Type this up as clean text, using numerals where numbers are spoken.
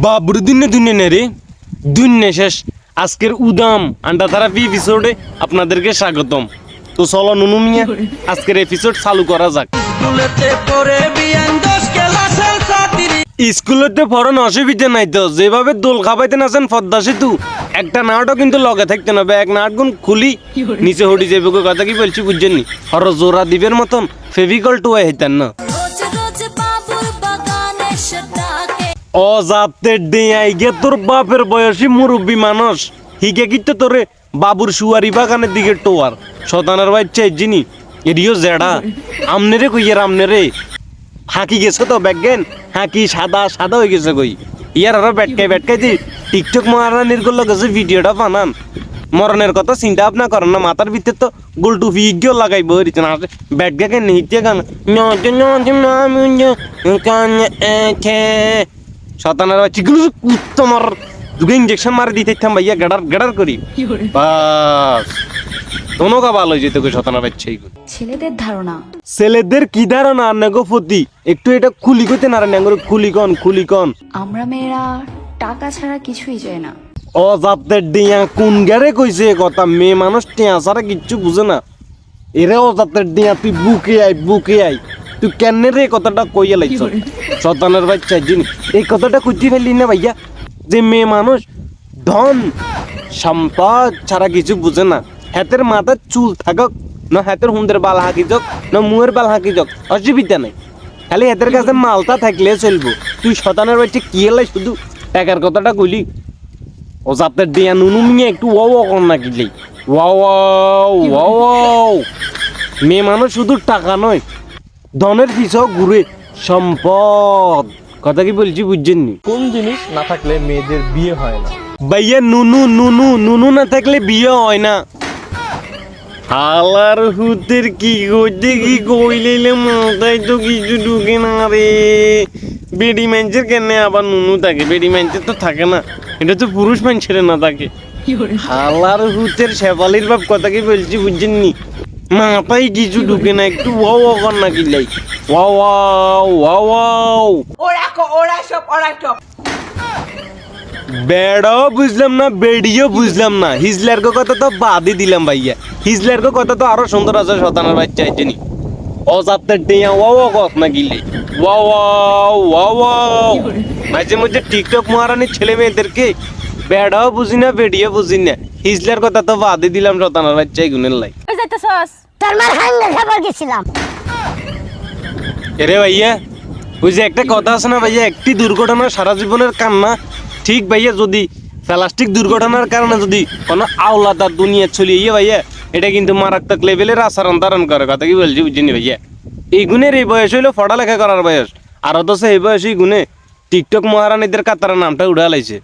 বাবুর দিনে দুনিয়া নেই রে, দুনিয়া শেষ। আজকের উদাম আন্ডা থেরাপি এপিসোডে আপনাদেরকে স্বাগতম। তো চলো নুনু মিয়া আজকের এপিসোড চালু করা যাক। স্কুলেতে পড়ানো অসুবিধা নাই তো, যেভাবে দোল খাবাইতে আছেন পদ্মা সেতু, একটা নাটও কিন্তু লগে থাকতে না, এক নাট গুণ খুলি নিচে হটি যাবে। কথা কি বলছি বুঝছেন নি? হর জোড়া দিবের মতন ফেভিকল টুয়ে হইতেন না। অজাতের ডিয়াই গে তোর বাপের বয়সী মুরব্বী মানুষ হিগে কিন্তু তোরে বাবুর সুয়ারি বাগানের দিকে টোয়ার শতানের বাচ্চা যিনি এডিও জেডা আমনেরে কইয়ের আমনেরে হাঁকি গেছে তো ব্যাগেন হাঁকি সাদা সাদা হয়ে গেছে কই ইয়ার আরো ব্যাটকাই দি টিকটক মারা নির্গল গেছে ভিডিওটা বানান। মরণের কথা চিন্তা ভাবনা করেন না, মাথার ভিতরে তো গোলটু ভিগিও লাগাইব রিচনা ব্যাটকে কেন হিতে গান শতানের বাচ্চাগুলো তোমার দুগে ইঞ্জেকশন মারি দিতে থাম ভাইয়া গেডার করি বাস তোনকা ভালো হয়ে যেত শতানের বাচ্চা। ছেলেদের ধারণা, ছেলেদের কি ধারণা আন্নাগো ফতি একটু এটা খুলি কইতে না রান্নাগো খুলি কন আমরা মেয়েরা টাকা ছাড়া কিছুই চাই না। ও জাতের ডিয়া কোন গারে কইছে কথা, মেয়ে মানুষ টিয়া ছাড়া কিচ্ছু বুঝে না। এরে ও জাতের ডিয়া তুই বুকে আই তুই কেন রে কথাটা কইয়া লাইছ শতানের বাচ্চা জিনিস এই কথাটা কইতে ফেললি না ভাইয়া, যে মেয়ে মানুষ ধন সম্পদ ছাড়া কিছু বুঝে না। হাতের মাথার চুল থাকক না, হাতের হুন্দের বাল হাঁকি যাক না, মুয়ের বাল হাঁকি যাক, অসুবিধা নাই, খালি হাতের কাছে মালটা থাকলে চলবো। তুই শতানের বাচ্চা কি এলাই শুধু টাকার কথাটা কইলি। ও জাতের ডিয়া নুনু মিয়া একটু ওয়াও কর না কিলেই ওয়াও মেয়ে মানুষ শুধু টাকা নয় ধনের পিছাও ঘুরে সম্পদ। কথা কি বলছি বুঝছেন নি? কোন জিনিস না থাকলে মেয়েদের বিয়ে হয় না? ভাইয়া নুনু না থাকলে বিয়ে হয় না। হালার হুতের কি করতে কি কইলে মাথায় তো কিছু ঢুকে না রে। বেডি মানুষের কেন আবার নুনু থাকে? বেডি মানুষের তো থাকে না, এটা তো পুরুষ মানুষের না থাকে। হালার হুতের শেফালির বাপ কথা কি বলছি বুঝছেন নি? মাথায় কিছু ঢুকে না, একটু ওয়াও কর না কিলাই ওয়াও বেড়াও বুঝলাম না, বেড়িও বুঝলাম না। হিজলার কথা তো বাদই দিলাম ভাইয়া, হিজলার কথা তো আরো সুন্দর আছে শতানের বাচ্চা আইছেনি। অজাতের ডিয়া ওয়াও কথা না গিলে ওয়াও মাঝে মধ্যে টিকটক মহারানির ছেলে মেয়েদেরকে বেড়াও বুঝি না বেড়িও বুঝি না, হিজলার কথা তো বাদই দিলাম শতানের বাচ্চা গুনের লাই। এরে ভাইয়া ওই যে একটা কথা আছে না ভাইয়া, একটি দুর্ঘটনা সারা জীবনের কান্না। ঠিক ভাইয়া, যদি প্লাস্টিক দুর্ঘটনার কারণে যদি কোনো আওলাদার দুনিয়া চলিয়ে ভাইয়া, এটা কিন্তু মারাত্মক লেভেলের আচরণ ধারণ করে। কথা কি বলছি বুঝিনি ভাইয়া? এই গুণের এই বয়স হইলো পড়ালেখা করার বয়স, আর অথচ এই বয়স এই গুণে টিকটক মহারানীদের কাতার নামটা উড়া লাইছে।